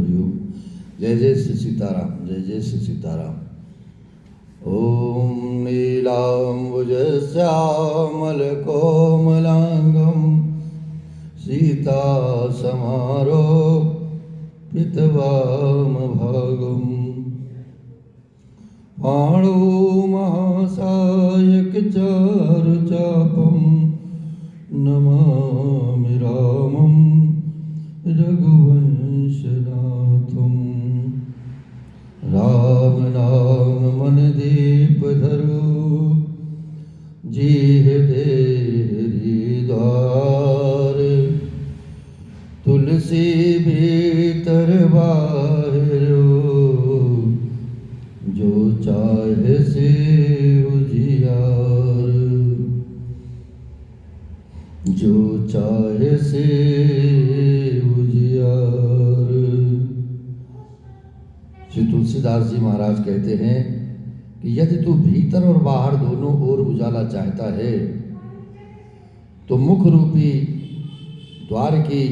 हरिओम। जय जय श्री सीताराम, जय जय श्री सीताराम। ओम नीलाम्बुजश्यामलकोमलांगं सीता समारोपितवामभागं पाणौ महासायकचारुचापं नमामि रामं रघुवंशनाथं। राम नाम मन दीप धरो जीह तेरी द्वार। तुलसी भीतर बाहिरो जो चाहे से उजियार, जो चाहे से उजियार। श्री तुलसीदास जी महाराज कहते हैं कि यदि तू भीतर और बाहर दोनों ओर उजाला चाहता है तो मुख रूपी द्वार की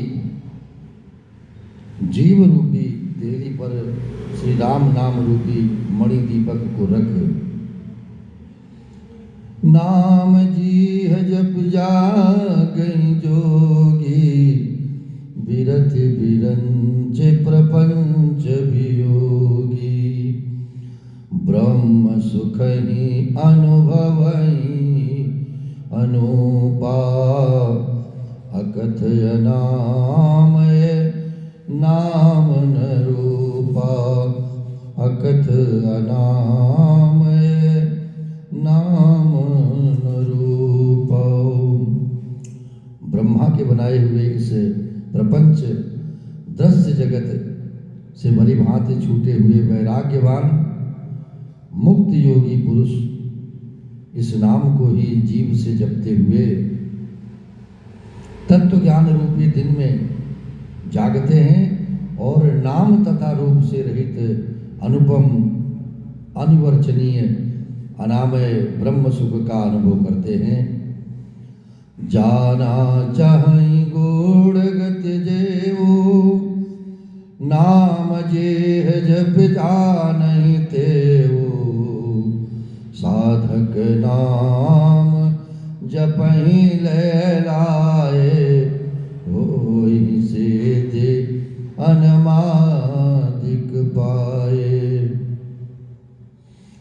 जीव रूपी देहली पर श्री राम नाम रूपी मणि दीपक को रख। नाम जी है जप जागई जोगी, बिरथ बिरंज प्रपंच वियोगी। ब्रह्म सुख ही अनुभवई अनुपा, अकथय नामय नाम न रूपा। अकथ अनामय नाम न रूपा। ब्रह्मा के बनाए हुए इस प्रपंच दृश्य जगत से भली भांति छूटे हुए वैराग्यवान मुक्त योगी पुरुष इस नाम को ही जीव से जपते हुए तत्व ज्ञान रूपी दिन में जागते हैं और नाम तथा रूप से रहित अनुपम अनिवर्चनीय अनामय ब्रह्म सुख का अनुभव करते हैं। जाना चाहि गूढ़ गति जेऊ, नाम जेह जप जानहि तेऊ। साधक नाम जपहि लैलाए, होई सिद्धि अनमादिक पाए।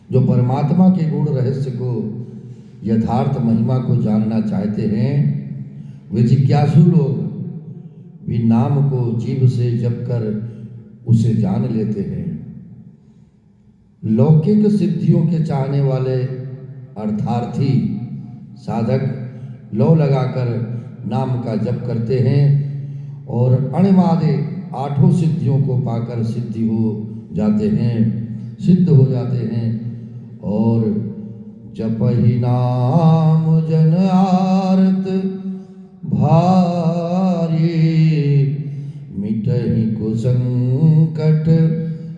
जो परमात्मा के गुण रहस्य को यथार्थ महिमा को जानना चाहते हैं वे जिज्ञासु लोग भी नाम को जीव से जप कर उसे जान लेते हैं। लौकिक सिद्धियों के चाहने वाले अर्थार्थी साधक लौ लगाकर नाम का जप करते हैं और अणिमादे आठों सिद्धियों को पाकर सिद्धि हो जाते हैं, सिद्ध हो जाते हैं। और जपहि नाम जन आरत भारी, मिटहि कुसंकट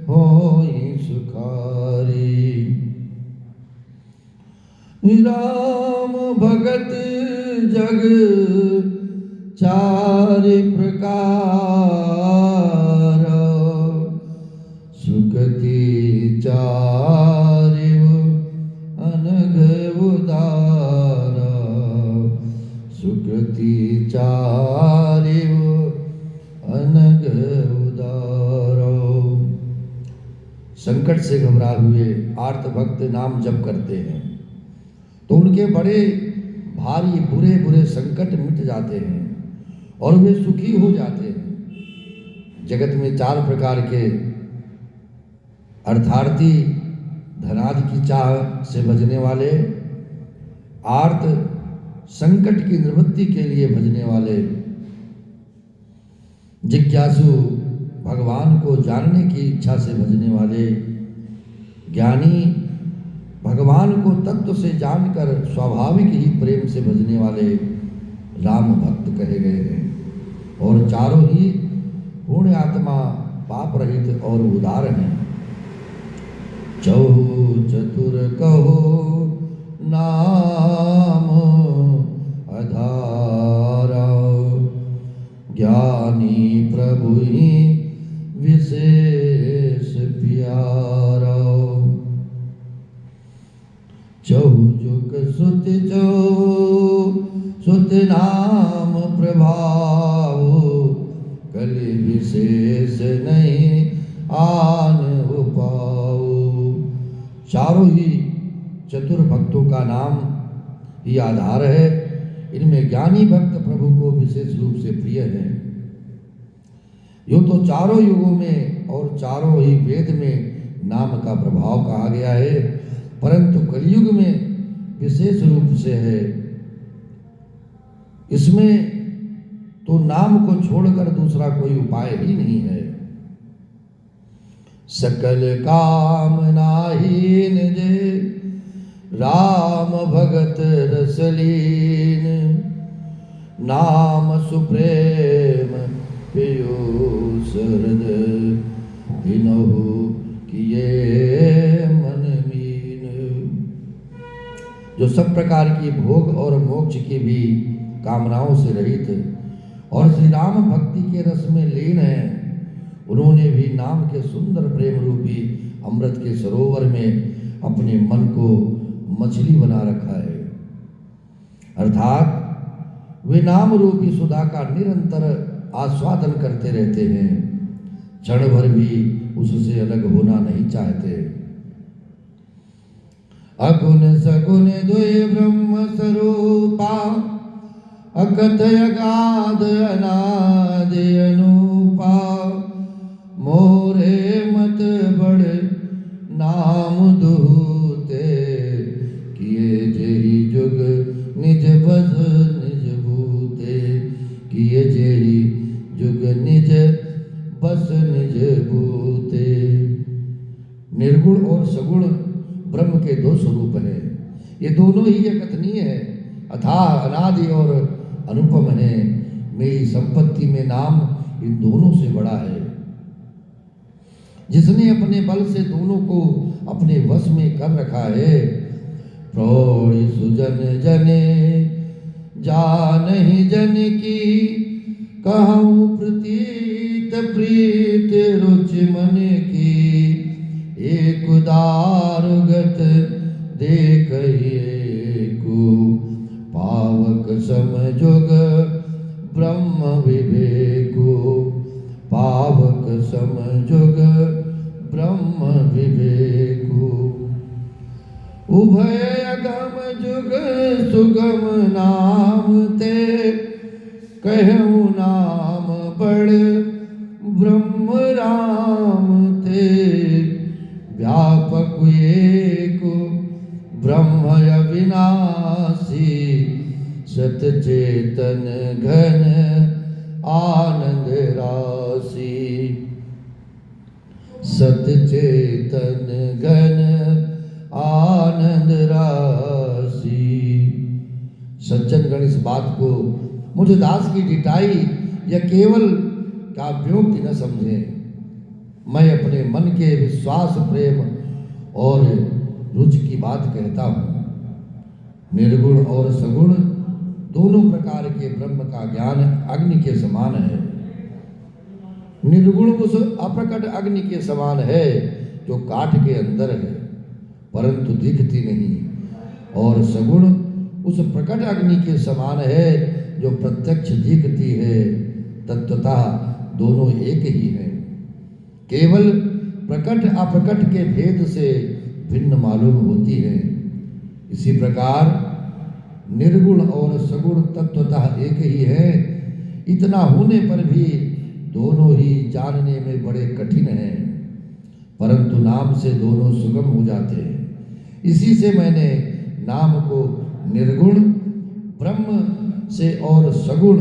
होई सुखारी। राम भगत जग चार प्रकार, सुगति चारिव अनघ उदारा। सुगति चारिव अनघ उदारा। संकट से घबरा हुए आर्त भक्त नाम जप करते हैं तो उनके बड़े भारी बुरे बुरे संकट मिट जाते हैं और वे सुखी हो जाते हैं। जगत में चार प्रकार के अर्थार्थी धनादि की चाह से भजने वाले, आर्त संकट की निवृत्ति के लिए भजने वाले, जिज्ञासु भगवान को जानने की इच्छा से भजने वाले, ज्ञानी भगवान को तत्व से जानकर स्वाभाविक ही प्रेम से भजने वाले राम भक्त कहे गए हैं। और चारों ही पूर्ण आत्मा, पाप रहित और उदार हैं। चहु चतुर कहो नाम अधारा, ज्ञानी प्रभु ही विष विशेष प्यारा। चहु जुग सुत नाम प्रभाव, कलि विशेष नहीं आन उपाओ। चारों ही चतुर भक्तों का नाम ही आधार है। इनमें ज्ञानी भक्त प्रभु को विशेष रूप से प्रिय है। यूँ तो चारों युगों में और चारों ही वेद में नाम का प्रभाव कहा गया है, परंतु कलयुग में विशेष रूप से है। इसमें तो नाम को छोड़कर दूसरा कोई उपाय ही नहीं है। सकल कामनाहीन जे राम भगत रसलीन, नाम सुप्रेम पीयूष हृदय बिनहु किए मन मीन। जो सब प्रकार की भोग और मोक्ष की भी कामनाओं से रहित और श्री राम भक्ति के रस में लीन है, उन्होंने भी नाम के सुंदर प्रेम रूपी अमृत के सरोवर में अपने मन को मछली बना रखा है। अर्थात वे नाम रूपी सुधा का निरंतर आस्वादन करते रहते हैं, क्षण भर भी उससे अलग होना नहीं चाहते। अगुण सगुण द्वय ब्रह्म स्वरूपा, अकथय अगाध अनादि अनूपा। मोरे मत बड़ नाम दुहते, किए जेहि जुग निज बस निज भूते। किए जेहि जुग निज बस निज भूते। निर्गुण और सगुण ब्रह्म के दो स्वरूप हैं। ये दोनों ही एकत्नीय है, अथाह अनादि और अनुपम है। मेरी संपत्ति में नाम इन दोनों से बड़ा है। जिसने अपने बल से दोनों को अपने वश में कर रखा है। प्रौढ़ि सुजन जने जानहि जन की, कहूँ प्रतीत प्रीत रुचि मन की। एक दारुगत देखिए को, पावक समजुग ब्रह्म विवेको। पावक समजुग ब्रह्म विवेको। उभय अगम जुग सुगम नाम ते, कहूँ नाम बड़ ब्रह्म राम ते। व्यापक एक ब्रह्म अविनाशी, सत चेतन घन आनंद राशि। सत चेतन घन आनंद राशि। सज्जन गण इस बात को मुझ दास की ढिठाई या केवल काव्योक्ति न समझें। मैं अपने मन के विश्वास प्रेम और रुचि की बात कहता हूँ। निर्गुण और सगुण दोनों प्रकार के ब्रह्म का ज्ञान अग्नि के समान है। निर्गुण उस अप्रकट अग्नि के समान है जो काठ के अंदर है परंतु दिखती नहीं, और सगुण उस प्रकट अग्नि के समान है जो प्रत्यक्ष दिखती है। तत्वतः दोनों एक ही हैं, केवल प्रकट अप्रकट के भेद से भिन्न मालूम होती है। इसी प्रकार निर्गुण और सगुण तत्वतः एक ही है। इतना होने पर भी दोनों ही जानने में बड़े कठिन हैं, परंतु नाम से दोनों सुगम हो जाते हैं। इसी से मैंने नाम को निर्गुण ब्रह्म से और सगुण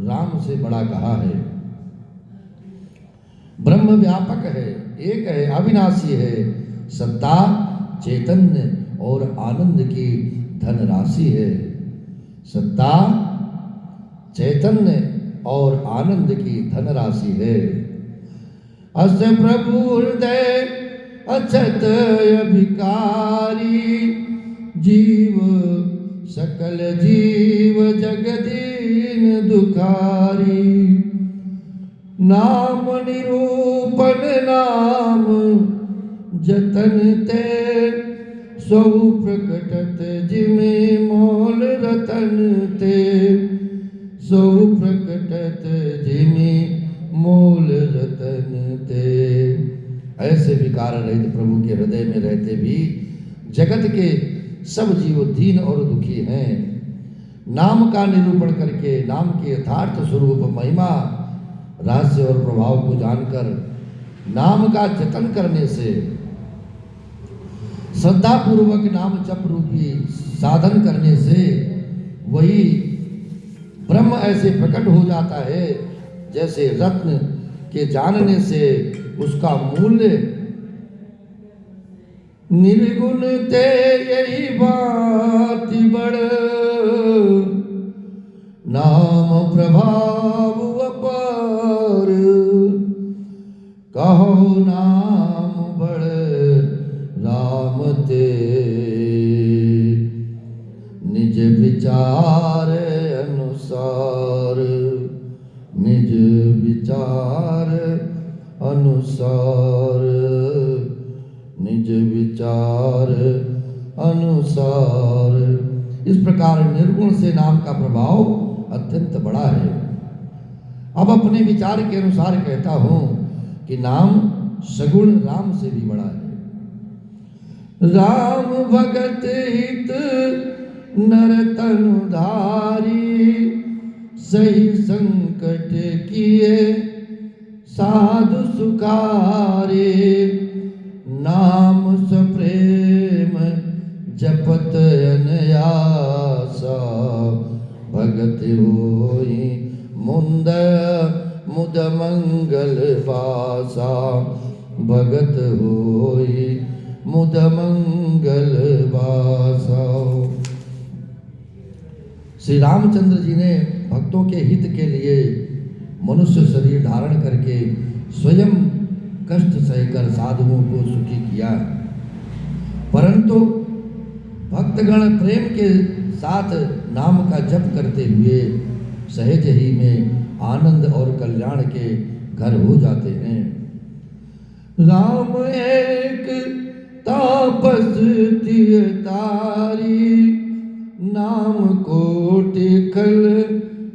राम से बड़ा कहा है। ब्रह्म व्यापक है, एक है, अविनाशी है, सत्ता चैतन्य और आनंद की धन राशि है। सत्ता चैतन्य और आनंद की धन राशि है। अस प्रभु हृदय अछत अभिकारी, जीव सकल जीव जगदीन दुखारी। नाम निरूपण नाम जतन ते सौ प्रकटत जिमे मोल रतन ते सौ प्रकटत जिमे मोल रतन ते। ऐसे विकार रहित प्रभु के हृदय में रहते भी जगत के सब जीव दीन और दुखी हैं। नाम का निरूपण करके नाम के यथार्थ स्वरूप महिमा रहस्य और प्रभाव को जानकर नाम का जतन करने से श्रद्धा पूर्वक नाम जप रूपी साधन करने से वही ब्रह्म ऐसे प्रकट हो जाता है जैसे रत्न के जानने से उसका मूल्य निर्गुण ते यही बात बड़ नाम प्रभाव अपार कहो नाम बड़ राम ते निज विचार अनुसार निज विचार अनुसार निज विचार अनुसार। इस प्रकार निर्गुण से नाम का प्रभाव अत्यंत बड़ा है। अब अपने विचार के अनुसार कहता हूं कि नाम सगुण राम से भी बड़ा है। राम भगत हित नर तनुधारी सही संकट किए साधु सुखारे नाम सप्रेम जपत अनयासा भगत होई मुंद मुद मंगल वासा भगत होई मुद मंगल वासा। श्री रामचंद्र जी ने भक्तों के हित के लिए मनुष्य शरीर धारण करके स्वयं कष्ट सहकर साधुओं को सुखी किया, परंतु भक्तगण प्रेम के साथ नाम का जप करते हुए सहज ही में आनंद और कल्याण के घर हो जाते हैं। राम एक तापस तिय तारी नाम कोटि खल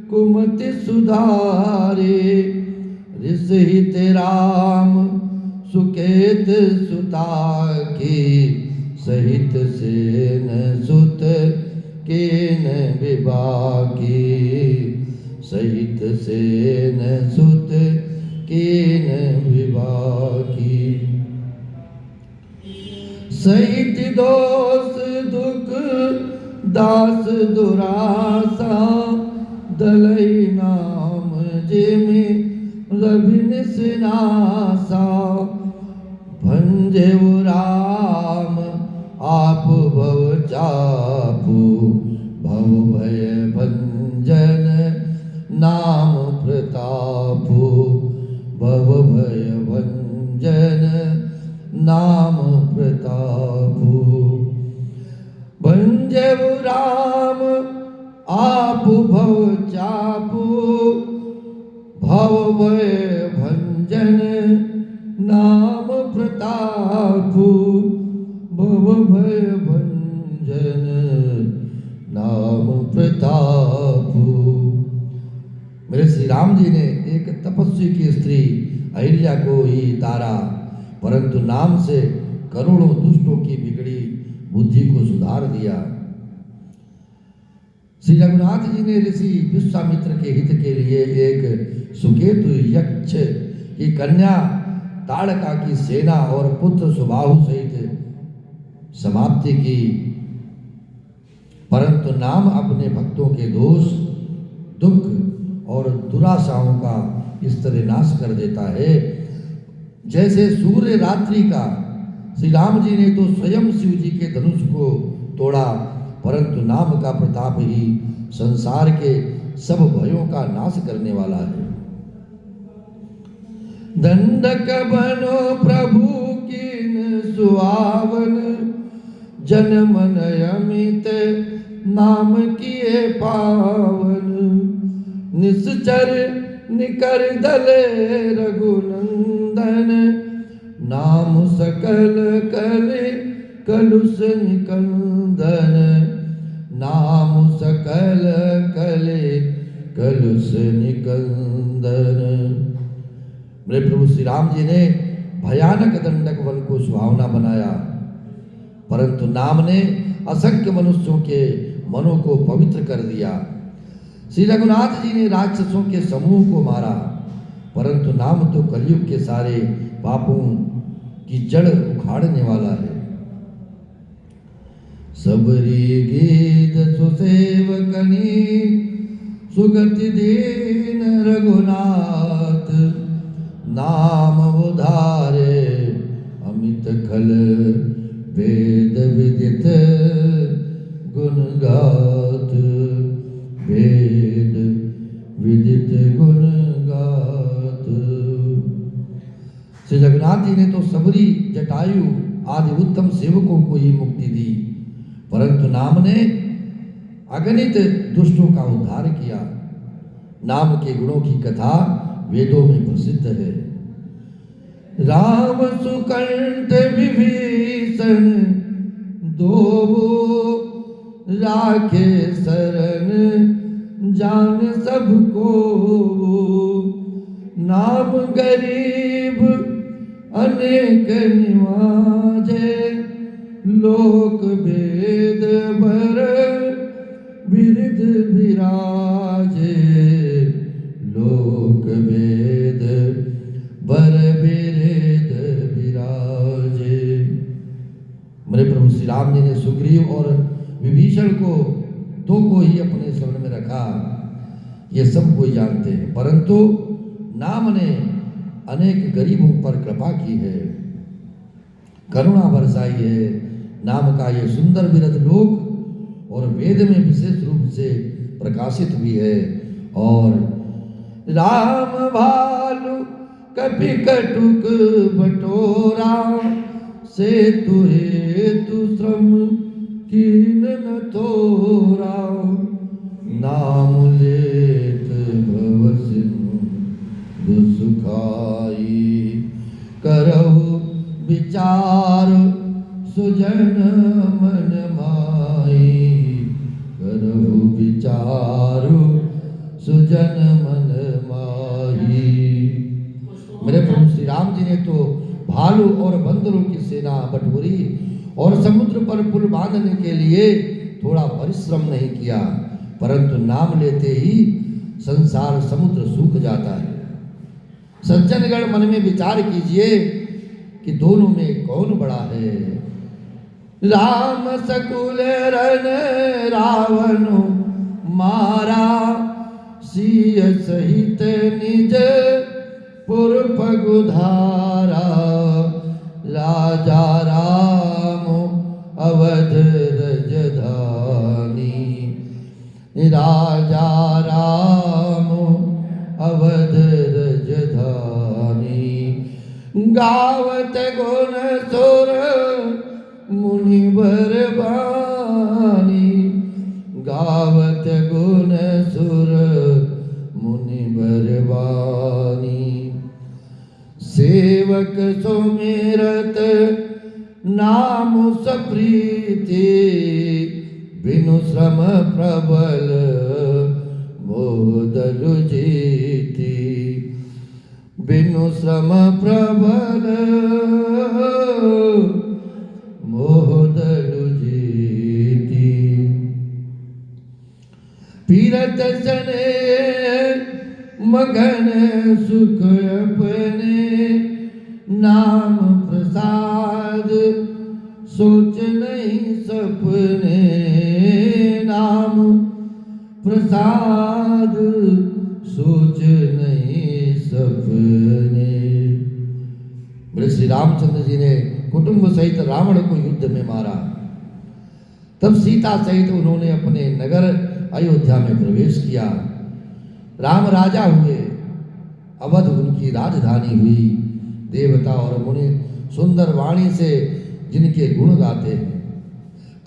कुमति सुधारे ऋष हित राम सुकेत सुता की सहित सेन सुत केन विभागी सहित सेन सुत केन विभागी सहित दोष दुख दास दुरासा दलई नाम जिमि रबिन सिनासा भंजे राम आप भव चापू भव भय भंजन नाम प्रतापू भव भय भंजन नाम प्रतापू भंजे राम आप भव चापू भव भय भंजन नाम प्रतापू भव भय भंजन नाम प्रतापू। मेरे श्री राम जी ने एक तपस्वी की स्त्री अहिल्या को ही तारा, परंतु नाम से करोड़ों दुष्टों की बिगड़ी बुद्धि को सुधार दिया। श्री रघुनाथ जी ने ऋषि विश्वामित्र के हित के लिए एक सुकेतु यक्ष की कन्या ताड़का की सेना और पुत्र सुबाहु सहित समाप्ति की, परंतु नाम अपने भक्तों के दोष दुख और दुराशाओं का इस तरह नाश कर देता है जैसे सूर्य रात्रि का। श्री राम जी ने तो स्वयं शिव जी के धनुष को तोड़ा, परंतु नाम का प्रताप ही संसार के सब भयों का नाश करने वाला है। दंडक बनो प्रभु कीन सुहावन जन मन अमित नाम किए पावन निश्चर निकर दले रघुनंदन, नाम सकल कले कलुष निकंदन, नाम सकल कले कलुष निकंदन। मेरे प्रभु श्री राम जी ने भयानक दंडक वन को सुहावना बनाया, परंतु नाम ने असंख्य मनुष्यों के मनों को पवित्र कर दिया। श्री रघुनाथ जी ने राक्षसों के समूह को मारा, परंतु नाम तो कलयुग के सारे पापों की जड़ उखाड़ने वाला है। सबरी गीत सुसेवकनी, सुगति दीन रघुनाथ, नाम उधारे अमित खल, वेद विदित गुण गात, वेद विदित गुण गात। श्री जगन्नाथ जी ने तो सबरी, जटायु आदि उत्तम सेवकों को ही मुक्ति दी, परंतु नाम ने अगणित दुष्टों का उद्धार किया। नाम के गुणों की कथा वेदों में प्रसिद्ध है। राम सुकंठ विभीषण, दो राखे शरण, जान सबको, नाम गरीब अनेक निवाजे, लोक भेद भर बिरध विराजे, लोक भेद भर बिरध विराजे। मेरे प्रभु श्री राम जी ने सुग्रीव और विभीषण को दो को ही अपने शरण में रखा, ये सब कोई जानते हैं, परंतु नाम ने अनेक गरीबों पर कृपा की है, करुणा बरसाई है। नाम का ये सुंदर विरध लोक और वेद में विशेष रूप से प्रकाशित भी है। और राम भालु कपि कटुक बटोरा, सेतु हेतु श्रम कीन न तोरा, नाम लेत भव सिंधु सुखाई, करहु विचार सुजन मन माई, करहु विचार सुजन मन माही। मेरे प्रभु श्री राम जी ने तो भालू और बंदरों की सेना बटोरी और समुद्र पर पुल बांधने के लिए थोड़ा परिश्रम नहीं किया, परंतु नाम लेते ही संसार समुद्र सूख जाता है। सज्जनगण मन में विचार कीजिए कि दोनों में कौन बड़ा है। राम सकुल रन रावण मारा, सिय सहित निज पुर पगुधारा, राजा राम अवध रजधानी, राजा राम अवध रजधानी, गावत गुण सुर मुनिवर बानी, गावत गुण सुर मुनिवर बानी, सेवक सुमिरत नाम सप्रीति, बिनु श्रम प्रबल मोदलु जीति, बिनु श्रम प्रबल मोदलु जीति, पीरत सने मगन सुख अपने, नाम प्रसाद सोच नहीं सपने, नाम प्रसाद सोच नहीं सपने। बोले श्री रामचंद्र जी ने कुटुंब सहित रावण को युद्ध में मारा, तब सीता सहित उन्होंने अपने नगर अयोध्या में प्रवेश किया। राम राजा हुए, अवध उनकी राजधानी हुई। देवता और मुनि सुंदर वाणी से जिनके गुण गाते हैं,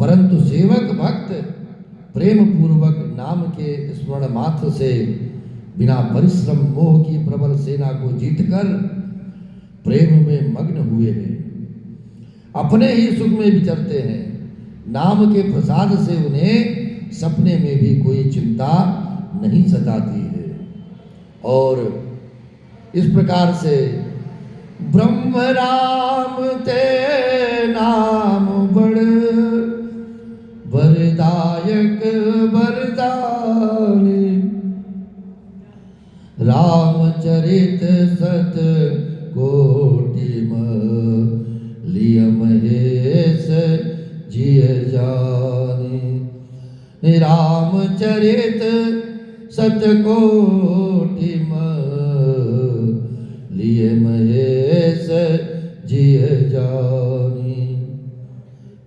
परंतु सेवक भक्त प्रेम पूर्वक नाम के स्मरण मात्र से बिना परिश्रम मोह की प्रबल सेना को जीतकर प्रेम में मग्न हुए हैं। अपने ही सुख में विचरते हैं। नाम के प्रसाद से उन्हें सपने में भी कोई चिंता नहीं सताती है। और इस प्रकार से ब्रह्म राम ते नाम बड़ वरदायक वरदानी, रामचरित सत कोटि लिय महेश जिय जानी। रामचरित सत कोटि लिय महेश जिय जानी।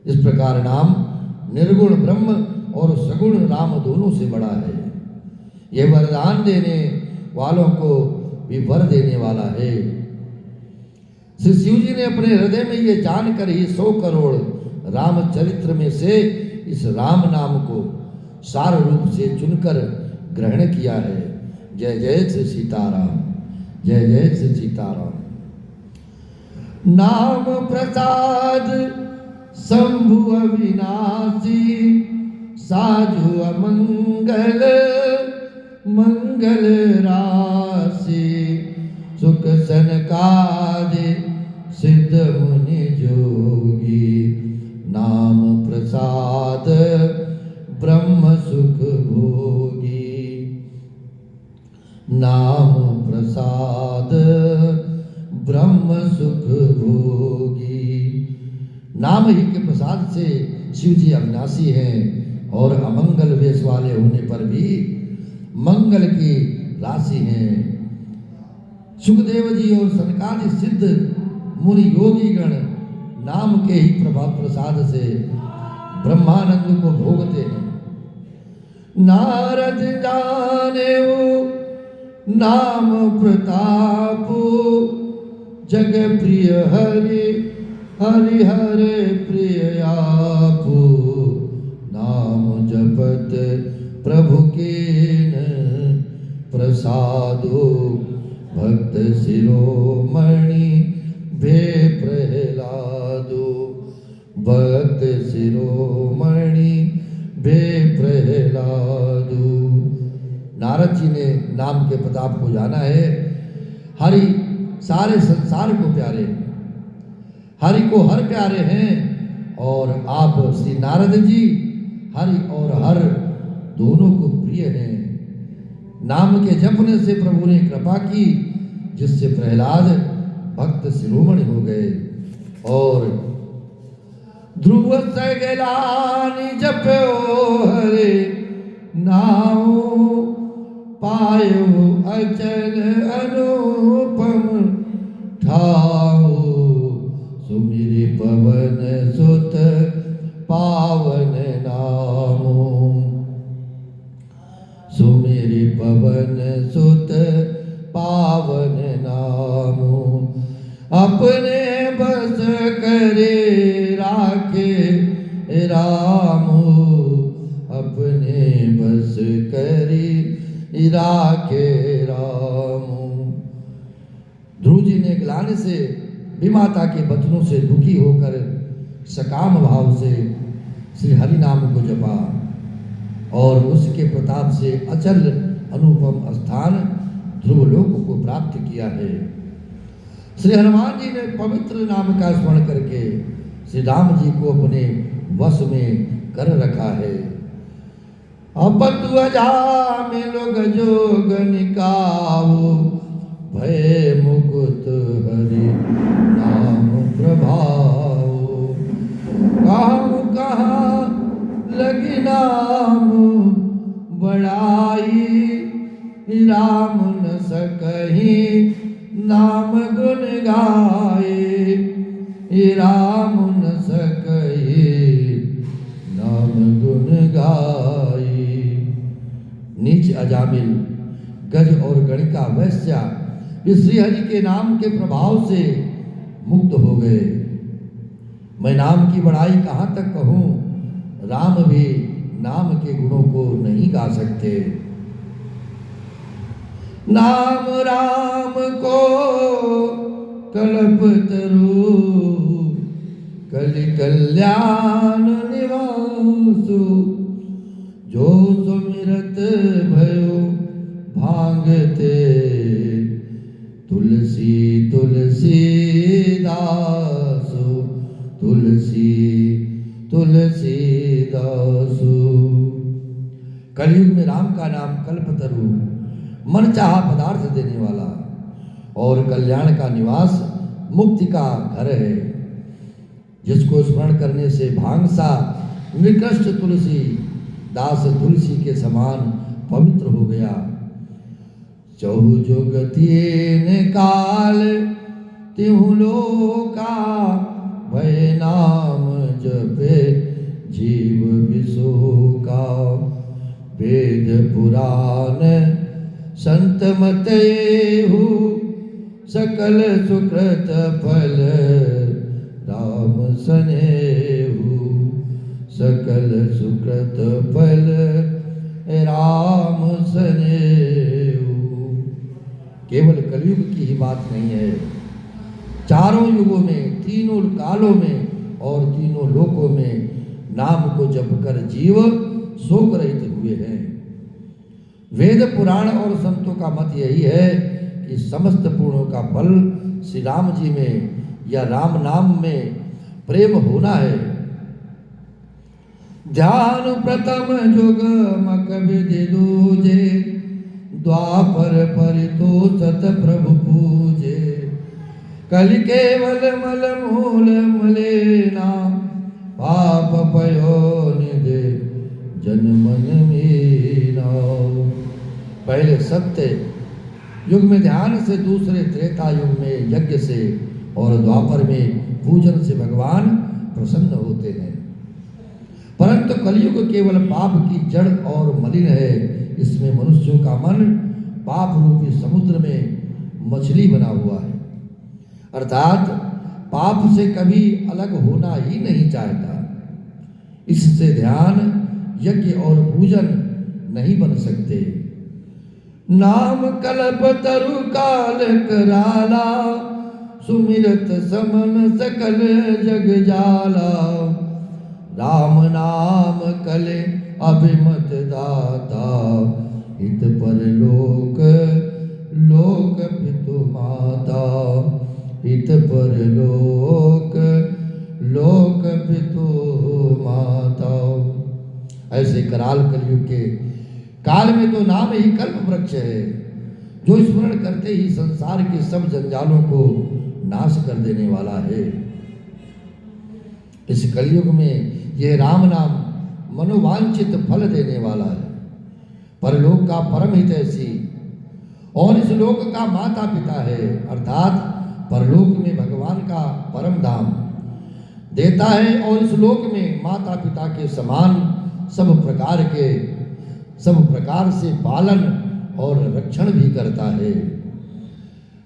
इस प्रकार नाम निर्गुण ब्रह्म और सगुण राम दोनों से बड़ा है। यह वरदान देने वालों को भी वर देने वाला है। श्री शिव जी ने अपने हृदय में ये जानकर ही 100 करोड़ रामचरित्र में से इस राम नाम को सार रूप से चुनकर ग्रहण किया है। जय जय श्री सीताराम, जय जय श्री सीताराम। नाम प्रसाद शंभु अविनाशी, साधु अमंगल मंगल राशि। सुख सनकादि सिद्ध मुनि जोगी, नाम प्रसाद ब्रह्म सुख भोगी। नाम प्रसाद ब्रह्म सुख भोगी। नाम ही के प्रसाद से शिव जी अविनाशी हैं और अमंगल वेश वाले होने पर भी मंगल की राशि हैं। सुखदेव जी और सनकादि सिद्ध मुनि योगी गण नाम के ही प्रभाव प्रसाद से ब्रह्मानंद को भोगते हैं। नारद जाने नाम प्रताप, जग प्रिय हरि हरि हरे प्रिय आपु। नाम जपत प्रभु के प्रसादो, भक्त शिरोमणि भे प्रहलादो। भक्त शिरोमणि भे प्रहलादो। नारद जी ने नाम के प्रताप को जाना है। हरि सारे संसार को प्यारे, हरि को हर प्यारे हैं। और आप श्री नारद जी हरि और हर दोनों को प्रिय हैं। नाम के जपने से प्रभु ने कृपा की, जिससे प्रहलाद भक्त शिरोमणि हो गए। और ध्रुव सगलानि जपो हरे नाम, पायो अचल अनुपम ठाओ। सुमिरि पवन सुत पावन नामो, सुमिरि पवन सुत पावन नामो। अपने बस करे राखे रामो, अपने बस करे राखे रामो। ध्रुव जी ने ग्लानि से विमाता के वचनों से दुखी होकर सकाम भाव से श्री हरि नाम को जपा और उसके प्रताप से अचल अनुपम स्थान ध्रुवलोक को प्राप्त किया है। श्री हनुमान जी ने पवित्र नाम का स्मरण करके श्री राम जी को अपने वश में कर रखा है। अपतु अजामिल गजोग निकाओ, भय मुकुत हरि नाम प्रभाओ। कहूँ कहाँ लगी नाम बड़ाई, राम न सकहि नाम गुण गाए। राम न सकहि नाम गुण गाए। नीच अजामिल गज और गणिका वैश्या इस श्री हरि के नाम के प्रभाव से मुक्त हो गए। मैं नाम की बड़ाई कहाँ तक कहूँ, राम भी नाम के गुणों को नहीं गा सकते। नाम राम को कल्पतरु कलि कल्याण निवासु जो सुमिरत भयो भांगते तुलसी तुलसी दासु तुलसी तुलसी दासु। कलयुग में राम का नाम कल्पतरु मन चाहा पदार्थ देने वाला और कल्याण का निवास मुक्ति का घर है, जिसको स्मरण करने से भांग सा निकृष्ट तुलसी दास तुलसी के समान पवित्र हो गया। चहु जुगतिन काल तिहु लोका भय नाम जपे जीव विशोका। वेद पुराण संत मतयेहु सकल सुकृत फल राम सनेहु सकल सुकृत फल राम सनेहु। केवल कलयुग की ही बात नहीं है, चारों युगों में, तीनों कालों में और तीनों लोकों में नाम को जप कर जीव शोक रहित हुए हैं। वेद पुराण और संतों का मत यही है कि समस्त पुण्यों का फल श्री राम जी में या राम नाम में प्रेम होना है। ध्यान प्रथम जुग मक विधि दूजे द्वापर परितोषत प्रभु पूजे। कलि केवल मल मूल मलेना पाप पयो निधे जन मन मीना। पहले सत्य युग में ध्यान से, दूसरे त्रेता युग में यज्ञ से और द्वापर में पूजन से भगवान प्रसन्न होते हैं। परंतु कलयुग केवल पाप की जड़ और मलिन है। इसमें मनुष्यों का मन पाप रूपी समुद्र में मछली बना हुआ है, अर्थात पाप से कभी अलग होना ही नहीं चाहता। इससे ध्यान, यज्ञ और पूजन नहीं बन सकते। नाम कल्पतरु काल कराला सुमिरत समन सकल जग जाला। राम नाम कले अभिमत दाता हित पर लोक लोक पितु माता। हित पर लोक लोक पितु माता। ऐसे कराल कलयुग के काल में तो नाम ही कल्प वृक्ष है, जो स्मरण करते ही संसार के सब जंजालों को नाश कर देने वाला है। इस कलयुग में यह राम नाम मनोवांछित फल देने वाला है, परलोक का परम हितैषी और इस लोक का माता पिता है, अर्थात परलोक में भगवान का परम धाम देता है और इस लोक में माता पिता के समान सब प्रकार से पालन और रक्षण भी करता है।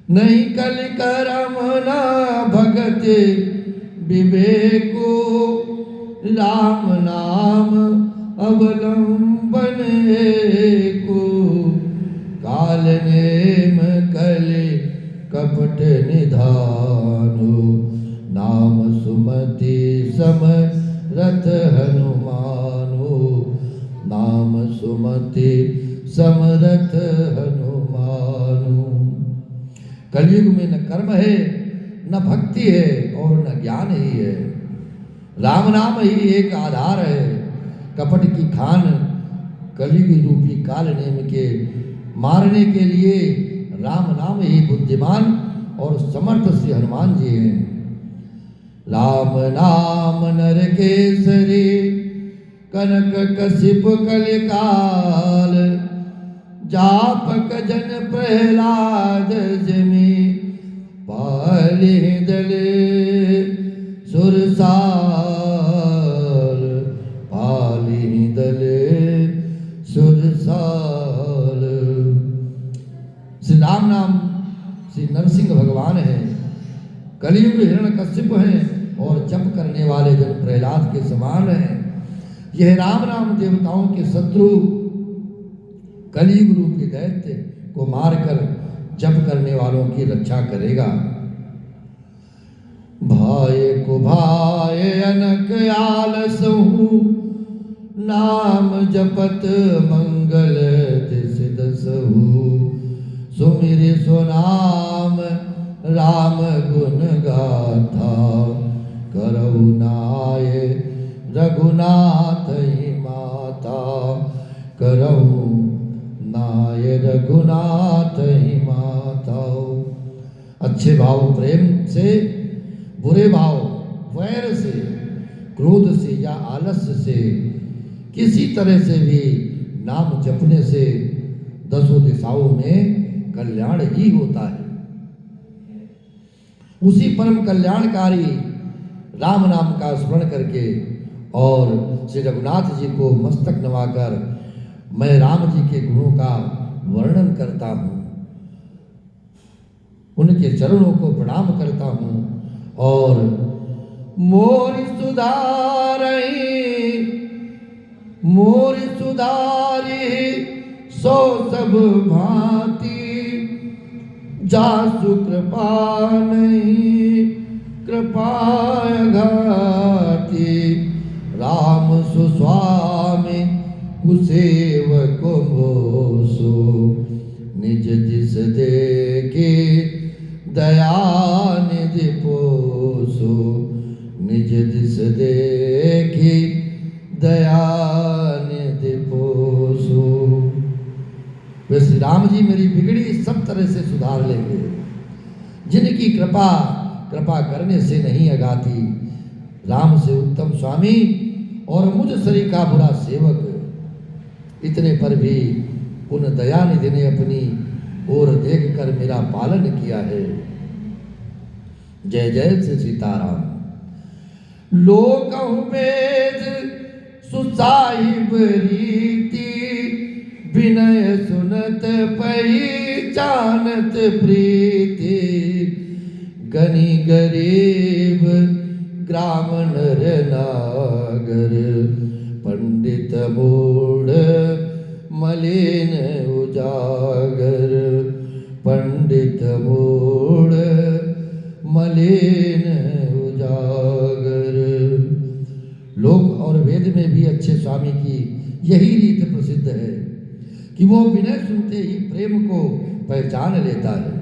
नहीं कलि करम न भगत विवेको राम नाम अवलंबन को। काल नेम कलि कपट निधानो नाम सुमति समरथ हनुमानो। नाम सुमति समरथ हनुमानो। कलयुग में न कर्म है, न भक्ति है और न ज्ञान ही है। राम नाम ही एक आधार है। कपट की खान कलयुग रूपी काल नेम के मारने के लिए राम नाम ही बुद्धिमान और समर्थ श्री हनुमान जी हैं। राम नाम नर केसरी कनक कशिप कलिकाल। जापक जन प्रहलाद जमी पाली दले सुरसाल। पाली दले सुरसाल। श्री राम नाम श्री नरसिंह भगवान है, कलियुग हिरण्यकश्यप हैं और जप करने वाले जन प्रहलाद के समान हैं। यह राम नाम देवताओं के शत्रु कलियुग रूपी दैत्य को मारकर जप करने वालों की रक्षा करेगा। भाय को भाय अनक आलसहु, नाम जपत मंगल दिस दसहु। सुमिर सो नाम राम गुण गाथा, करहु नाय रघुनाथ ही माता। करहु नाय रघुनाथ ही माता। अच्छे भाव प्रेम से, बुरे भाव वैर से, क्रोध से या आलस्य से, किसी तरह से भी नाम जपने से दसों दिशाओं में कल्याण ही होता है। उसी परम कल्याणकारी राम नाम का स्मरण करके और श्री रघुनाथ जी को मस्तक नवाकर मैं राम जी के गुणों का वर्णन करता हूँ, उनके चरणों को प्रणाम करता हूँ। और मोरि सुधारी सो सब भांति, जासु कृपा नहीं कृपा घाती। राम सुस्वामी कुसेवक मोसो, निज दिस देखे दया निधि पोसो। निज दिस देखी दया निधि पोसो। वे श्री राम जी मेरी बिगड़ी सब तरह से सुधार लेंगे, जिनकी कृपा करने से नहीं अगाती। राम से उत्तम स्वामी और मुझ सरी का बुरा सेवक, इतने पर भी उन दयानिधि ने अपनी ओर देखकर मेरा पालन किया है। जय जय श्री सीताराम। लोकहु वेद सुसाहिब रीति, विनय सुनत पहचानत प्रीति। गनी गरीब ग्राम नर नागर, पंडित मूढ़ मलिन उजागर। पंडित मूढ़ मलिन उजागर। लोक और वेद में भी अच्छे स्वामी की यही रीत प्रसिद्ध है कि वो विनय सुनते ही प्रेम को पहचान लेता है।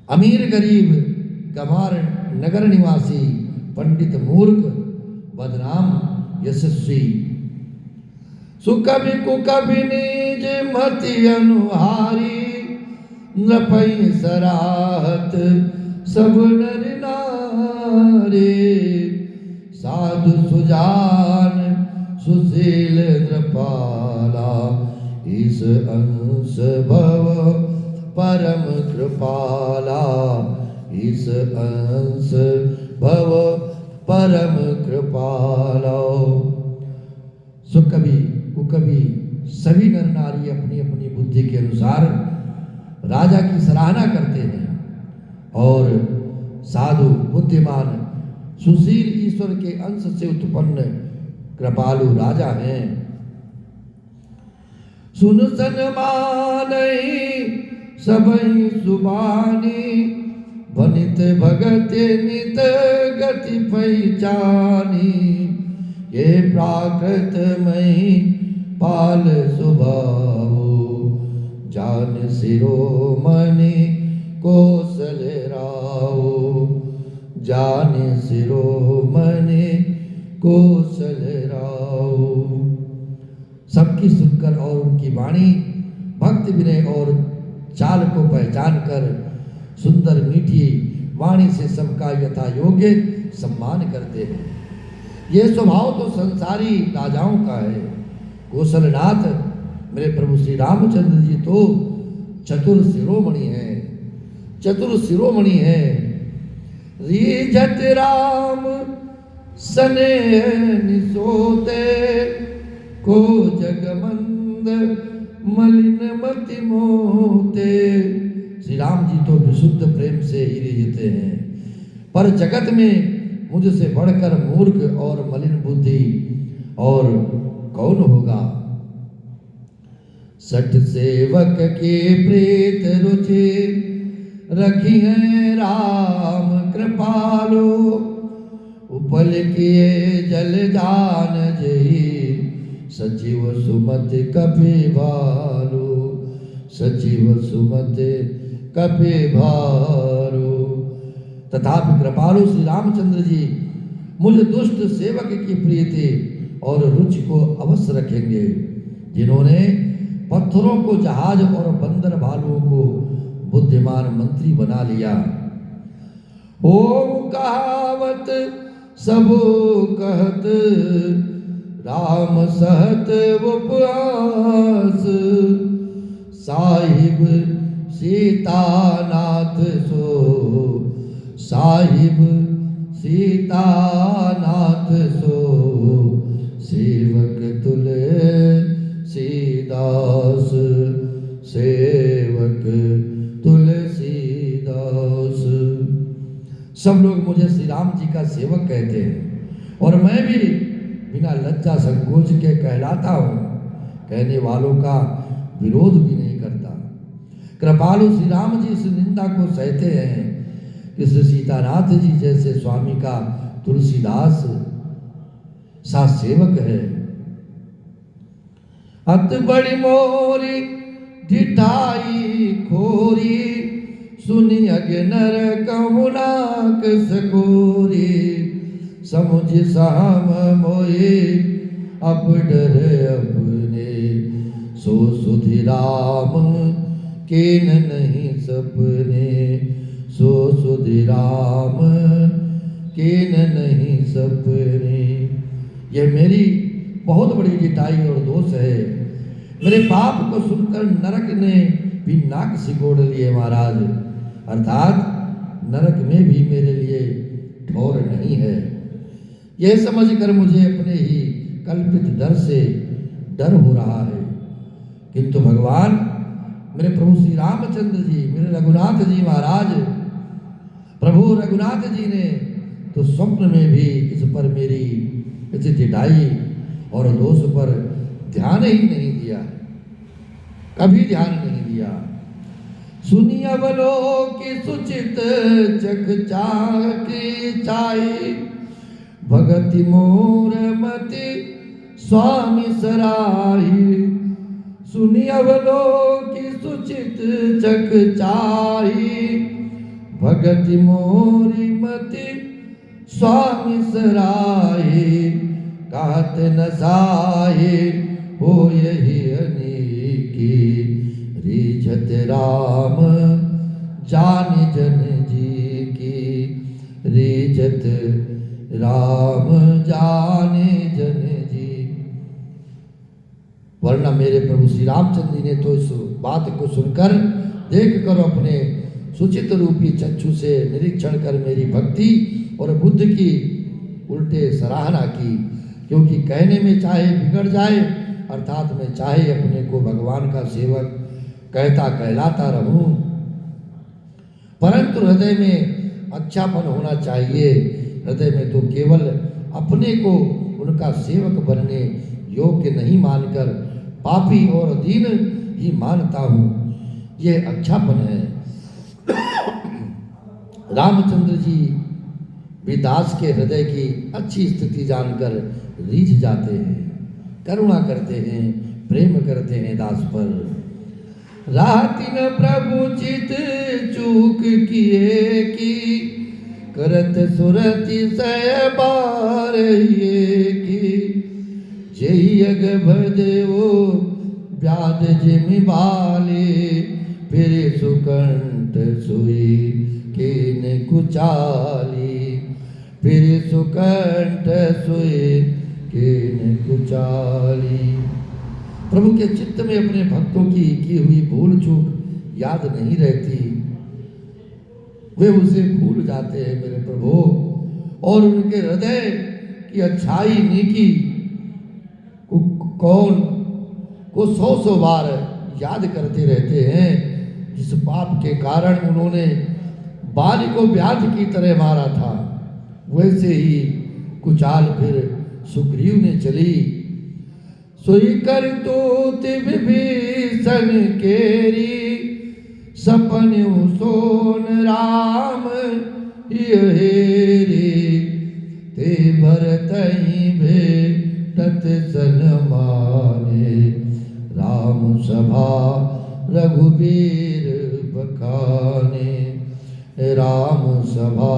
अमीर गरीब, गंवार नगर निवासी, पंडित मूर्ख, बदनाम यशस्वी, सुकवि कुकवि निज मति अनुहारी। नृपहि सराहत सब नर नारी, साधु सुजान सुशील नृपाला। इस अंश भव परम कृपाला। इस अंश भव परम कृपाला। सुकवि कुकवि सभी नर नारी अपनी अपनी बुद्धि के अनुसार राजा की सराहना करते हैं, और साधु बुद्धिमान सुशील ईश्वर के अंश से उत्पन्न कृपालु राजा हैं। सुन सन्मानहि सबहि सुबानी, बनित भगत नित गति पहचानी। ये प्राकृत मई पाल सुभावो, जान शिरोमणि कौशल राव। जान शिरोमणि कौशल राव। सबकी सुनकर और उनकी वाणी, भक्ति विनय और चाल को पहचान कर सुंदर मीठी वाणी से सबका यथा योग्य सम्मान करते हैं। ये स्वभाव तो संसारी राजाओं का है। कौशलनाथ मेरे प्रभु श्री रामचंद्र जी तो चतुर शिरोमणि हैं, चतुर शिरोमणि हैं। रीझत राम स्नेह निसोते, को जगमंद मलिन मति मोते। श्री राम जी तो विशुद्ध प्रेम से ही रीझते हैं, पर जगत में मुझसे बढ़कर मूर्ख और मलिन बुद्धि और कौन होगा। सठ सेवक के प्रीत रुचि रखी है राम कृपालो। उपल किए जल जान जही सचिव सुमत कपि भालो। सचिव सुमत कपि भालो। तथापि कृपालु श्री रामचंद्र जी मुझ दुष्ट सेवक की प्रिय थे और रुचि को अवश्य रखेंगे, जिन्होंने पत्थरों को जहाज और बंदर भालुओं को बुद्धिमान मंत्री बना लिया। ओम कहावत सब कहत राम सहत उपहास। साहिब सीतानाथ सो साहिब सीतानाथ सो सेवक तुलसीदास। सेवक तुलसीदास। सब लोग मुझे श्री राम जी का सेवक कहते हैं और मैं भी बिना लज्जा संकोच के कहलाता हूँ, कहने वालों का विरोध भी नहीं करता। कृपालु श्री राम जी इस निंदा को सहते हैं कि श्री सीतानाथ जी जैसे स्वामी का तुलसीदास सा सेवक है। अत बड़ी मोरी ढिठाई खोरी सुनी अगे नर कमुनाक सकोरी। समुझ साम मोए अब डर अपने सो सुधि राम केन नहीं सपने। सो सुधि राम केन नहीं सपने। यह मेरी बहुत बड़ी जिताई और दोष है। मेरे पाप को सुनकर नरक ने भी नाक सिकोड़ लिए महाराज, अर्थात नरक में भी मेरे लिए ठौर नहीं है। यह समझकर मुझे अपने ही कल्पित डर से डर हो रहा है, किंतु भगवान मेरे प्रभु श्री रामचंद्र जी, मेरे रघुनाथ जी महाराज, प्रभु रघुनाथ जी ने तो स्वप्न में भी इस पर मेरी इस जिटाई और दोष पर ध्यान ही नहीं दिया, कभी ध्यान नहीं दिया। सुनी अवलोकि सुचित चक चाकी चाई। भगति मोर मति स्वामी सराही। सुनी अवलोकि सुचित चक चाही। भगति मोरी मति स्वामी सराही। कहत न साहे हो यही अनेकी। रिझत राम जान जन जी की। रिझत राम जाने जन जी। वरना मेरे प्रभु श्री रामचंद्र जी ने तो इस बात को सुनकर देख कर अपने सुचित रूपी चक्षु से निरीक्षण कर मेरी भक्ति और बुद्ध की उल्टे सराहना की, क्योंकि कहने में चाहे बिगड़ जाए, अर्थात मैं चाहे अपने को भगवान का सेवक कहता कहलाता रहूं, परंतु हृदय में अच्छापन होना चाहिए। हृदय में तो केवल अपने को उनका सेवक बनने योग्य नहीं मानकर पापी और दीन ही मानता हूं, यह अच्छापन है। रामचंद्र जी भी दास के हृदय की अच्छी स्थिति जानकर रीझ जाते हैं, करुणा करते हैं, प्रेम करते हैं दास पर। रातिन प्रभु चित चूक किए की। करत सुरति सय बार की। जही अग भदेवो व्याध जिमि बाले। फिर सुकंठ सुई केन कुचाली। फिर सुकंठ सुई केन कुचाली। प्रभु के चित्त में अपने भक्तों की हुई भूल चूक याद नहीं रहती, वे उसे भूल जाते हैं मेरे प्रभु, और उनके हृदय की अच्छाई नीकी को कौन को 100 बार याद करते रहते हैं। जिस पाप के कारण उन्होंने बाली को व्याध की तरह मारा था, वैसे ही कुचाल फिर सुग्रीव ने चली। सोई करतूत विभीषण केरी, सपन्यु सोन राम हेरी। ते भरतहि भेटत सन्माने, राम सभा रघुबीर बखाने। राम सभा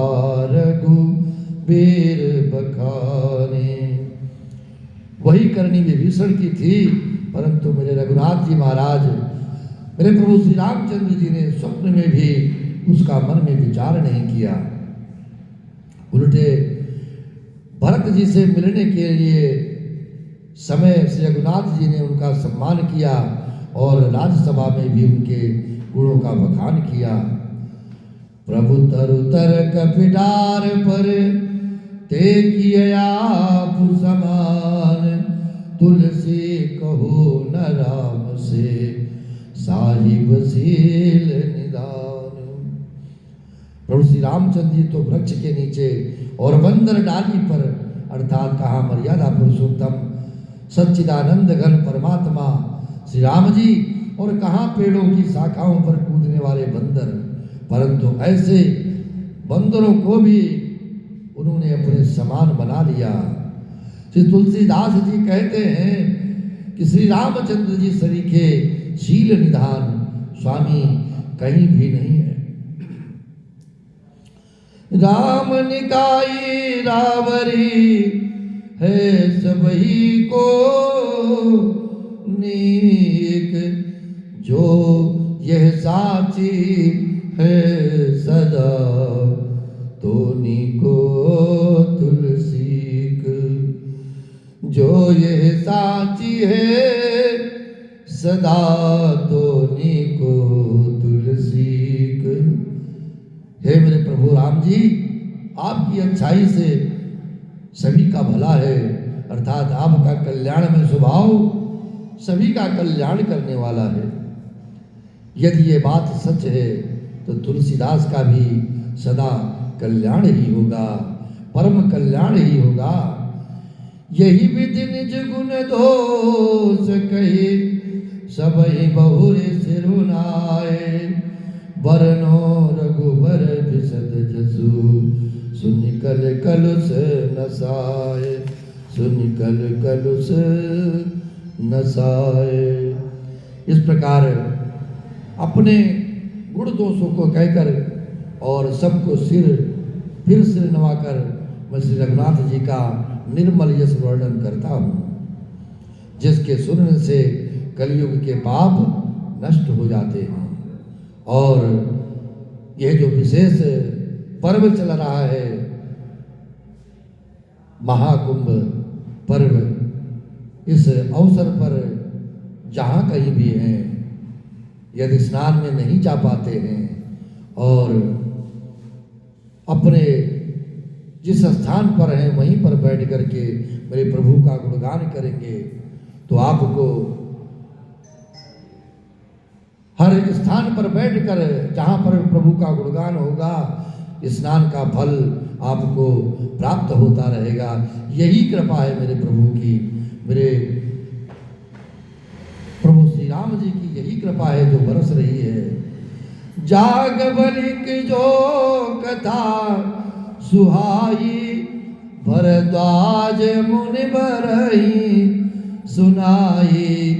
रघुबीर बखाने। वही करनी विभीषण की थी, परंतु मेरे रघुनाथ जी महाराज, मेरे प्रभु श्री रामचंद्र जी ने स्वप्न में भी उसका मन में विचार नहीं किया। उल्टे भरत जी से मिलने के लिए समय श्री रघुनाथ जी ने उनका सम्मान किया और राज्यसभा में भी उनके गुणों का बखान किया। प्रभु तरुतर कपिडार पर, ते किए आप समान। तुलसी कहो न राम से, साहिब सील निदान। प्रभु श्री रामचंद्र जी तो वृक्ष के नीचे और बंदर डाली पर, अर्थात कहा मर्यादा पुरुषोत्तम सच्चिदानंद घन परमात्मा श्री राम जी, और कहाँ पेड़ों की शाखाओं पर कूदने वाले बंदर। परंतु ऐसे बंदरों को भी उन्होंने अपने समान बना लिया। श्री तुलसीदास जी कहते हैं कि श्री रामचंद्र जी सरीखे शील निधान स्वामी कहीं भी नहीं है। राम निकाई रावरी है सबही को नीक, जो यह साची है सदा तो नीको तुलसीक। जो यह साची है सदा तो नीको तुलसीक। हे मेरे प्रभु राम जी, आपकी अच्छाई से सभी का भला है, अर्थात आपका कल्याण में स्वभाव सभी का कल्याण करने वाला है। यदि ये बात सच है तो तुलसीदास का भी सदा कल्याण ही होगा, परम कल्याण ही होगा। यही विधि निज गुण दोष कही, सबहि बहुरे सिरुनाए। बरनो रघुबर बिसद जसु, सुन कल कलुष नसाए। सुन कल कलुष नसाए। इस प्रकार अपने गुण दोषों को कहकर और सबको फिर सिर नवाकर मैं श्री रघुनाथ जी का निर्मल यश वर्णन करता हूँ, जिसके सुनने से कलयुग के पाप नष्ट हो जाते हैं। और यह जो विशेष पर्व चल रहा है, महाकुंभ पर्व, इस अवसर पर जहाँ कहीं भी हैं, यदि स्नान में नहीं जा पाते हैं और अपने जिस स्थान पर हैं वहीं पर बैठ करके मेरे प्रभु का गुणगान करेंगे, तो आपको हर स्थान पर बैठकर जहाँ पर प्रभु का गुणगान होगा, स्नान का फल आपको प्राप्त होता रहेगा। यही कृपा है मेरे प्रभु की, मेरे प्रभु श्री राम जी की यही कृपा है जो बरस रही है। जाग बलिक जो कथा सुहाई, भरद्वाज मुनि बरही सुनाई।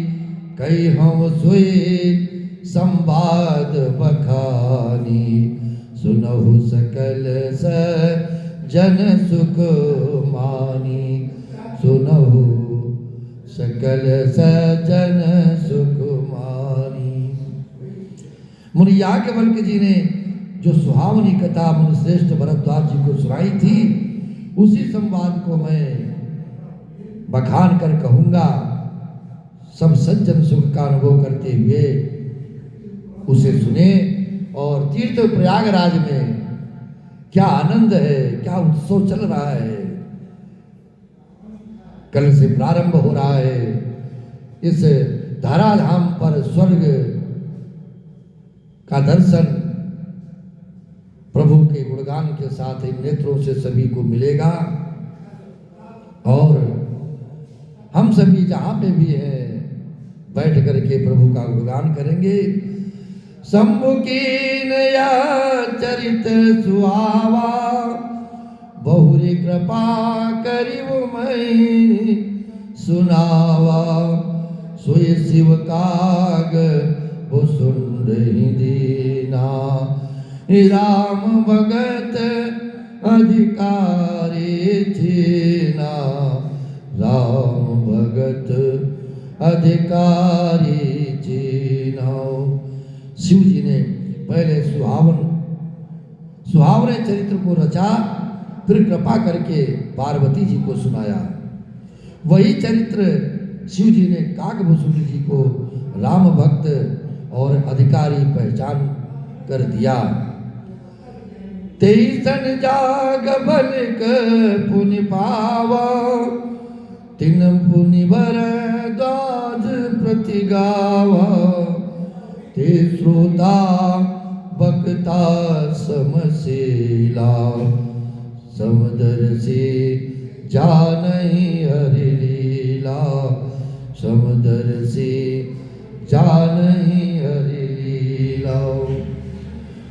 कई हम सोए संवाद बखानी, सुनहु सकल सज्जन सुख मानी। सुनहु सकल सज्जन सुख मानी। मुनि याज्ञवल्क्य जी ने जो सुहावनी कथा मुनि श्रेष्ठ भरद्वाज जी को सुनाई थी, उसी संवाद को मैं बखान कर कहूँगा। सब सज्जन सुख का अनुभव करते हुए उसे सुने। और तीर्थ प्रयागराज में क्या आनंद है, क्या उत्सव चल रहा है। कल से प्रारंभ हो रहा है। इस धराधाम पर स्वर्ग का दर्शन प्रभु के गुणगान के साथ इन नेत्रों से सभी को मिलेगा। और हम सभी जहाँ पे भी हैं बैठ करके प्रभु का गुणगान करेंगे। सम्मुखीन या चरित सुहावा, बहुरी कृपा करिव मई सुनावा। सोई शिव काग वो सुन ही दीना, राम भगत अधिकारी चीना, राम भगत अधिकारी चीना। शिव जी ने पहले सुहावने चरित्र को रचा, फिर कृपा करके पार्वती जी को सुनाया। वही चरित्र शिव जी ने काकभूषुंड जी को राम भक्त और अधिकारी पहचान कर दिया। तेईसन जाग बलिक पुनि पावा, तिन पुनि बर द्वाज प्रति गावा। ते श्रोता बक्ता समशीला, समदर्शी जानहि हरि लीला, समदर्शी जानहि हरि लीला।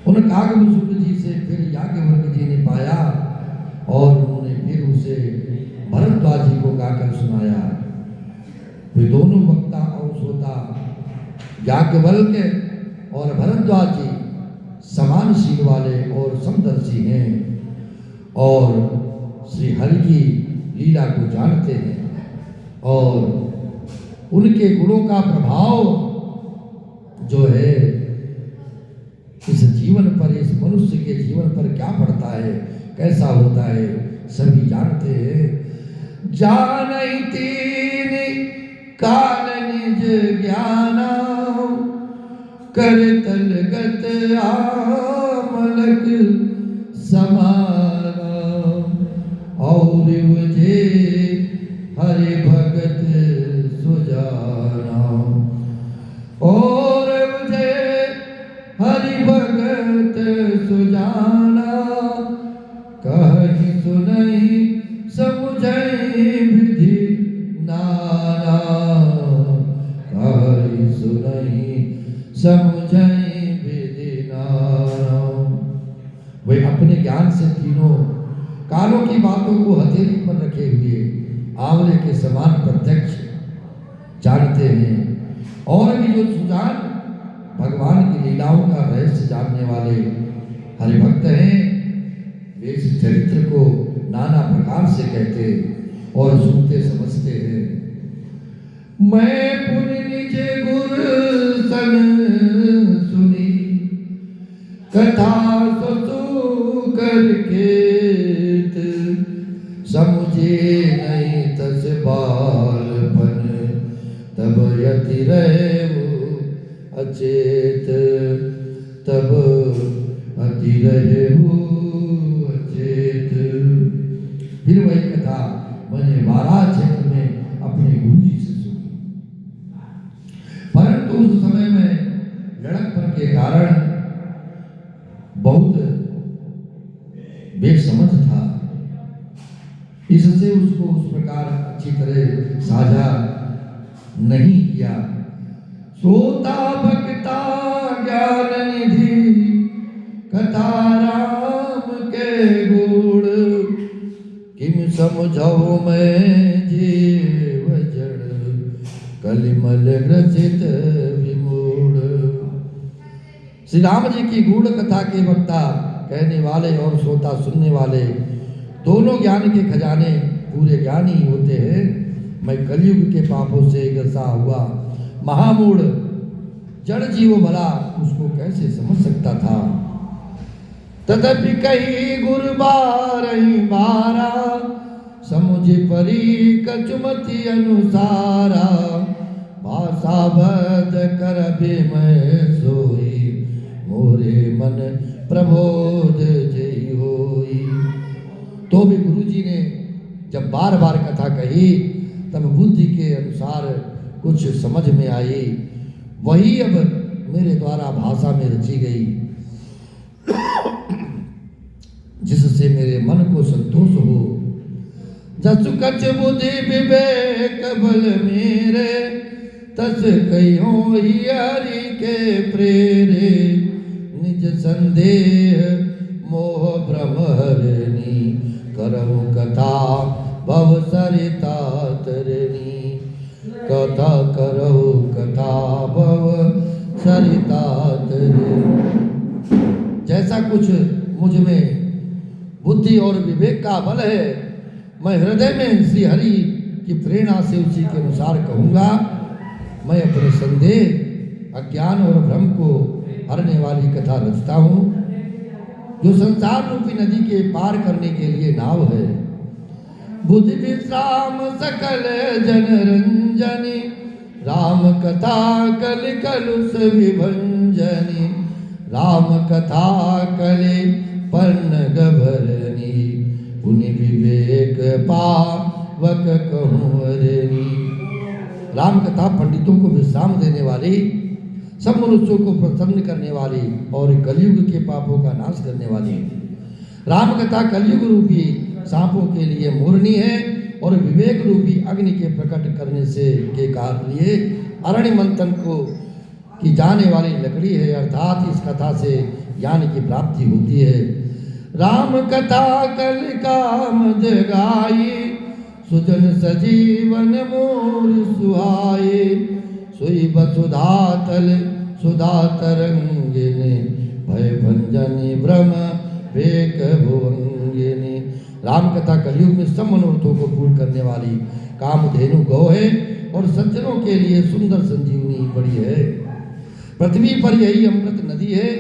उन काकभूषुंड जी से फिर याज्ञवल्क्य जी ने पाया और उन्होंने फिर उसे भरद्वाज जी को गाकर सुनाया। वे दोनों वक्ता और श्रोता याज्ञवल्क्य और भरद्वाज जी समान शील वाले और समदर्शी हैं और श्री हरि की लीला को जानते हैं और उनके गुणों का प्रभाव जो है इस जीवन पर, इस मनुष्य के जीवन पर क्या पड़ता है, कैसा होता है, सभी जानते हैं। जानहि तीन काल निज ज्ञाना, करतल गत आमलक समाना। और जे हरि भगत सुजाना, और जे हरि भगत सुजाना। कहि सुनहि समुझहि विधि नाना, कहि सुनहि समुझहि विधि नाना। वे अपने ज्ञान से तीनों कालों की बातों को हथेली पर रखे हुए आंवले के समान प्रत्यक्ष जानते हैं और भी जो सुजान भगवान की लीलाओं का रहस्य जानने वाले हरिभक्त हैं, वे इस चरित्र को नाना प्रकार से कहते और सुनते समझते हैं। मैं पुनि निज गुर सन सुनी, कथा ससु करके समुझे नहीं तस बालपन, तब यति रहे अचेत, तब अति रहे अचेत। फिर वही कथा मैंने 12 क्षेत्र में अपने गुरु जी से सुनी, परंतु उस समय में लड़कपन के कारण बहुत बेसमझ था, इससे उसको उस प्रकार अच्छी तरह साझा नहीं किया। श्रोता भक्ता ज्ञान निधि, कथा राम के गुण, किम समझाओ मैं जीव जड़, कलिमल ग्रसित विमूढ़। श्री राम जी की गूढ़ कथा के वक्ता कहने वाले और श्रोता सुनने वाले दोनों ज्ञान के खजाने पूरे ज्ञानी होते हैं। मैं कलयुग के पापों से ग्रसा हुआ महामूढ़ जड़ जीव भला उसको कैसे समझ सकता था। तथापि कही गुर बारहि बारा, समुझ परी कचुमति अनुसारा। भाषा भद कर मैं सोई, मोरे मन प्रबोध जय होई। तो भी गुरु जी ने जब बार बार कथा कही तब बुद्धि के अनुसार कुछ समझ में आई, वही अब मेरे द्वारा भाषा में रची गई, जिससे मेरे मन को संतोष हो। तस कछ बुद्धि विवेक बल मेरे, तस कहो ही हरि के प्रेरे। निज संदेह मोह भ्रम हरनी, करहु कथा भव सरिता तरनी। कथा करहु कथा भव सरिता तरनी। जैसा कुछ मुझ में बुद्धि और विवेक का बल है, मैं हृदय में श्री हरि की प्रेरणा से उसी के अनुसार कहूँगा। मैं अपने संदेह, अज्ञान और भ्रम को हरने वाली कथा रचता हूँ, जो संसार रूपी नदी के पार करने के लिए नाव है। बुद्धि विश्राम सकल जन रंजनी, राम कथा कल कलुष विभंजनी। राम कथा कले पर्ण गभरनी, पुनि विवेक पावक कहूँ हरनी। राम कथा पंडितों को विश्राम देने वाली, सब मनुष्यों को प्रसन्न करने वाली और कलयुग के पापों का नाश करने वाली। राम कथा कलयुग रूपी सांपों के लिए मोरनी है और विवेक रूपी अग्नि के प्रकट करने से के लिए अरण्य मंथन को की जाने वाली लकड़ी है। अर्थात इस कथा से ज्ञान की प्राप्ति होती है। राम कथा कल काम जगाई, सुजन सजीवन मोर सुहाए। सोई वसुधा तल सुधा तरंगिनी, भय भंजनी भ्रम वेक भुवंगिनी। राम कथा कलयुग में सब मनोरथों को पूर्ण करने वाली कामधेनु गौ है और सज्जनों के लिए सुंदर संजीवनी बड़ी है। पृथ्वी पर यही अमृत नदी है,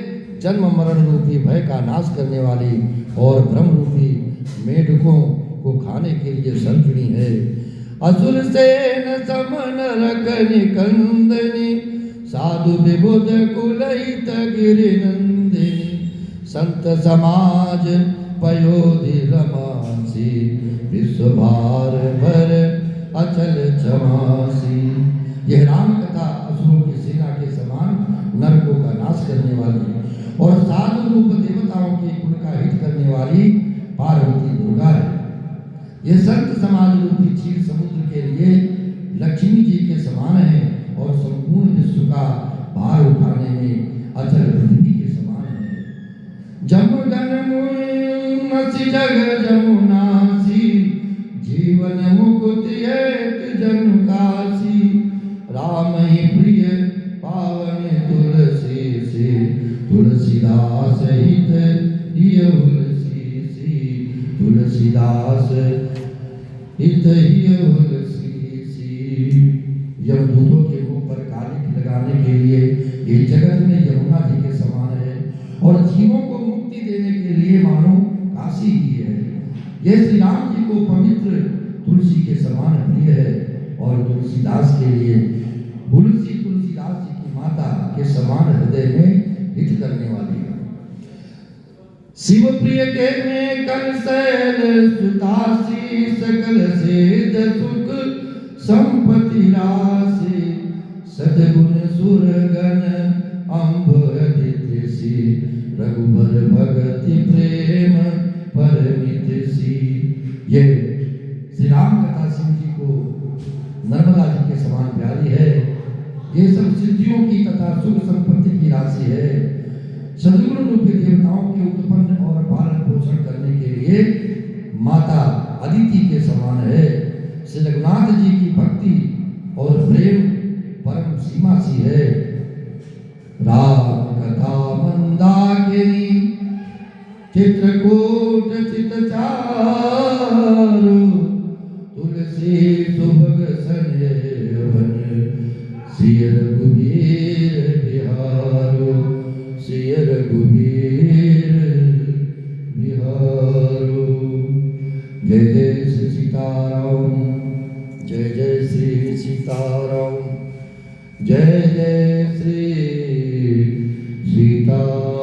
जन्म मरण रूपी भय का नाश करने वाली और भ्रम रूपी मेढकों को खाने के लिए सर्पिणी है। असुर सेन समन रकनि कंदनी, साधु विबुध कुलहित गिरिनंदिनी। संत समाज पयोधि रमासी, विश्व भार भर अचल क्षमासी। यह राम कथा असुरों की सेना के समान नरकों का नाश करने वाली और साधु रूप देवताओं के गुण का हित करने वाली पार्वती दुर्गा है। ये संत समाज रूपी क्षीर समुद्र के लिए लक्ष्मी जी के समान है और संपूर्ण विश्व का भार उठाने में अचल पृथ्वी के समान है। जमगन मुनि जग जमुनासी, जीवन मुकुति एक जन कासी। राम ही प्रिय पावन तुलसी से, तुलसीदास हित तुलसीदास हित यमदूतों के मुख पर कालिक लगाने के लिए ये जगत में यमुना जी के समान है और जीवों को मुक्ति देने के लिए मानो काशी ही है। यह श्री राम जी को पवित्र तुलसी के समान प्रिय है और तुलसीदास के लिए तुलसीदास जी की माता के समान हृदय में हित करने वाली है। शिव प्रिय के में कल शैल सुतासी, सकल सेद सुख संपत्ति राशि। सदगुण सुरगण अम्ब अदिति सी, रघुबर भगति प्रेम परमित सी। ये श्री राम कथा शिव जी को नर्मदा जी के समान प्यारी है। ये सब सिद्धियों की तथा सुख संपत्ति की राशि है। सदगुण रूपी देवताओं के उत्पन्न और पालन पोषण करने के लिए माता अदिति के समान है। श्री जगन्नाथ जी की भक्ति और प्रेम परम सीमा सी है। राम कथा मंदाकिनी, चित्रकूट चित चारु। तुलसी सुभग सनयवन, सिय रघुवीर बिहारो। सिय रघुवीर बिहारो। जय जय श्री सीताराम, जय जय श्री सीताराम, जय जय श्री सीताराम।